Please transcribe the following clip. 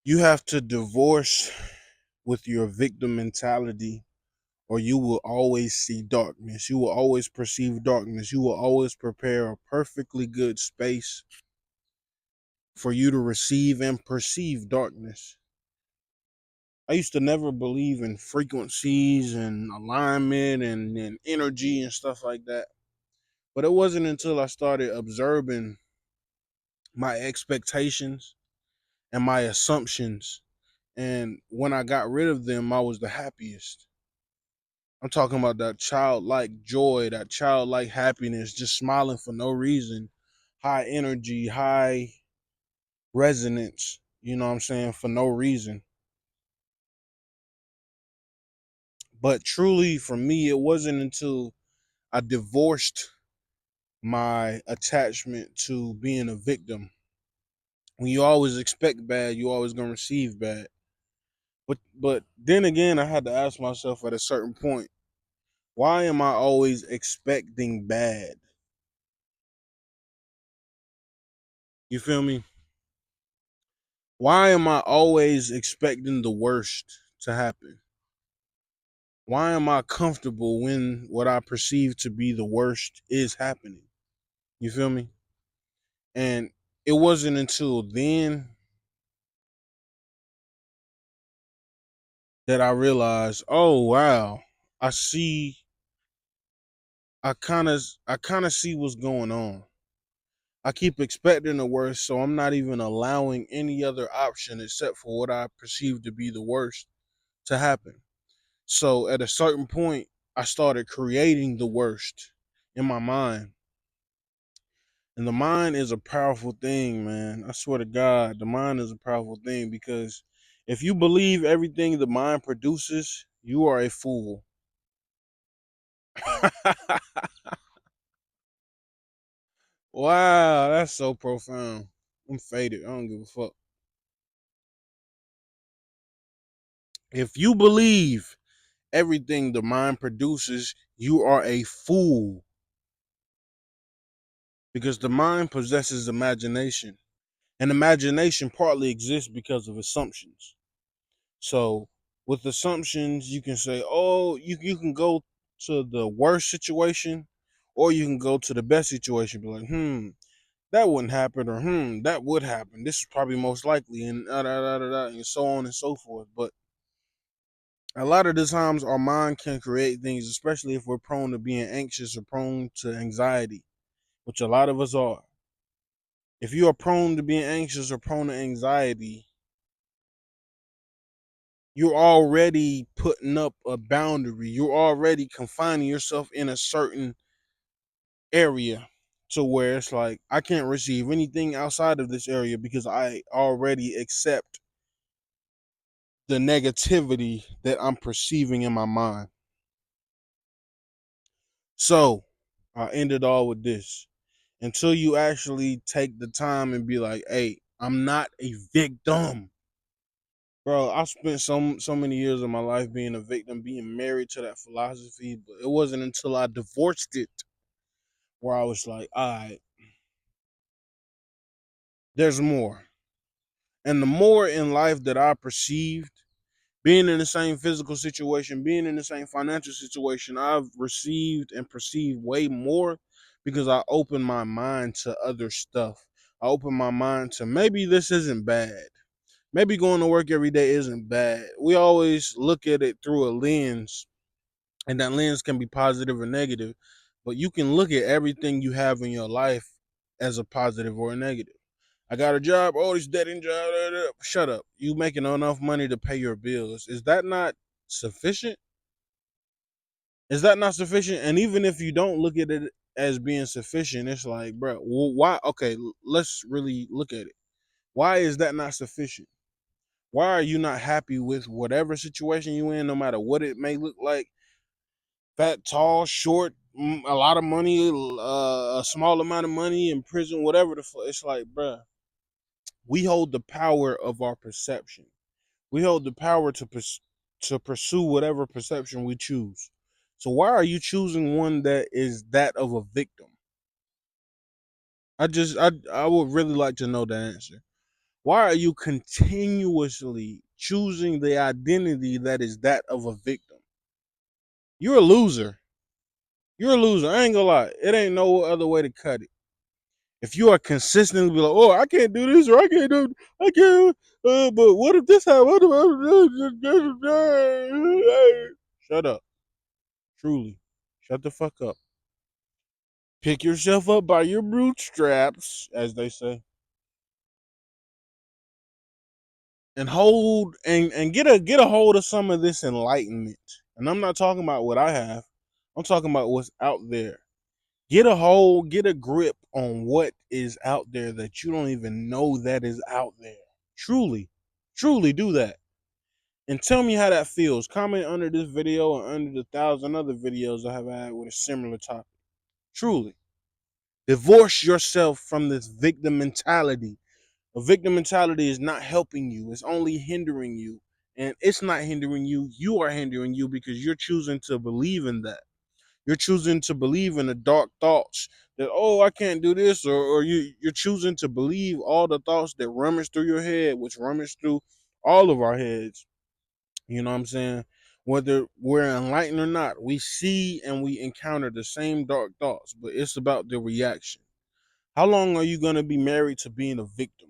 You have to divorce with your victim mentality, or you will always see darkness. You will always perceive darkness. You will always prepare a perfectly good space for you to receive and perceive darkness. I used to never believe in frequencies and alignment and energy and stuff like that. But it wasn't until I started observing my expectations and my assumptions. And when I got rid of them, I was the happiest. I'm talking about that childlike joy, that childlike happiness, just smiling for no reason, high energy, high resonance, you know what I'm saying, for no reason. But truly, for me, it wasn't until I divorced my attachment to being a victim. When you always expect bad, you always gonna receive bad. But then again, I had to ask myself at a certain point, why am I always expecting bad? You feel me? Why am I always expecting the worst to happen? Why am I comfortable when what I perceive to be the worst is happening? You feel me? And it wasn't until then that I realized, oh wow, I see I kind of see what's going on. I keep expecting the worst, so I'm not even allowing any other option except for what I perceive to be the worst to happen. So at a certain point, I started creating the worst in my mind. And the mind is a powerful thing, man. I swear to God, the mind is a powerful thing because if you believe everything the mind produces, you are a fool. Wow, that's so profound. I'm faded. I don't give a fuck. If you believe everything the mind produces, you are a fool because the mind possesses imagination. And imagination partly exists because of assumptions. So, with assumptions, you can say, oh, you can go to the worst situation or you can go to the best situation. Be like, that wouldn't happen, or that would happen. This is probably most likely, and and so on and so forth. But a lot of the times, our mind can create things, especially if we're prone to being anxious or prone to anxiety, which a lot of us are. If you are prone to being anxious or prone to anxiety, you're already putting up a boundary. You're already confining yourself in a certain area to where it's like, I can't receive anything outside of this area because I already accept the negativity that I'm perceiving in my mind. So I end it all with this. Until you actually take the time and be like, hey, I'm not a victim. Bro, I spent so many years of my life being a victim, being married to that philosophy, but it wasn't until I divorced it where I was like, all right, there's more. And the more in life that I perceived, being in the same physical situation, being in the same financial situation, I've received and perceived way more because I opened my mind to other stuff. I opened my mind to maybe this isn't bad. Maybe going to work every day isn't bad. We always look at it through a lens, and that lens can be positive or negative, but you can look at everything you have in your life as a positive or a negative. I got a job. Oh, this dead end job. Shut up. You making enough money to pay your bills. Is that not sufficient? Is that not sufficient? And even if you don't look at it as being sufficient, it's like, bro, why? Okay, let's really look at it. Why is that not sufficient? Why are you not happy with whatever situation you in, no matter what it may look like? Fat, tall, short, a lot of money, a small amount of money in prison, whatever the fuck. It's like, bruh, we hold the power of our perception. We hold the power to pursue whatever perception we choose. So why are you choosing one that is that of a victim? I would really like to know the answer. Why are you continuously choosing the identity that is that of a victim? You're a loser. You're a loser. I ain't gonna lie. It ain't no other way to cut it. If you are consistently be like, oh, I can't do this or I can't, but what if this happens? Shut up. Truly. Shut the fuck up. Pick yourself up by your bootstraps, as they say, and hold and get a hold of some of this enlightenment. And I'm not talking about what I have. I'm talking about what's out there. Get a hold, get a grip on what is out there that you don't even know that is out there. Truly, truly do that. And tell me how that feels. Comment under this video and under the 1,000 other videos I have had with a similar topic. Truly. Divorce yourself from this victim mentality. A victim mentality is not helping you. It's only hindering you. And it's not hindering you. You are hindering you because you're choosing to believe in that. You're choosing to believe in the dark thoughts that, oh, I can't do this, or you're choosing to believe all the thoughts that rummage through your head, which rummage through all of our heads. You know what I'm saying? Whether we're enlightened or not, we see and we encounter the same dark thoughts, but it's about the reaction. How long are you going to be married to being a victim?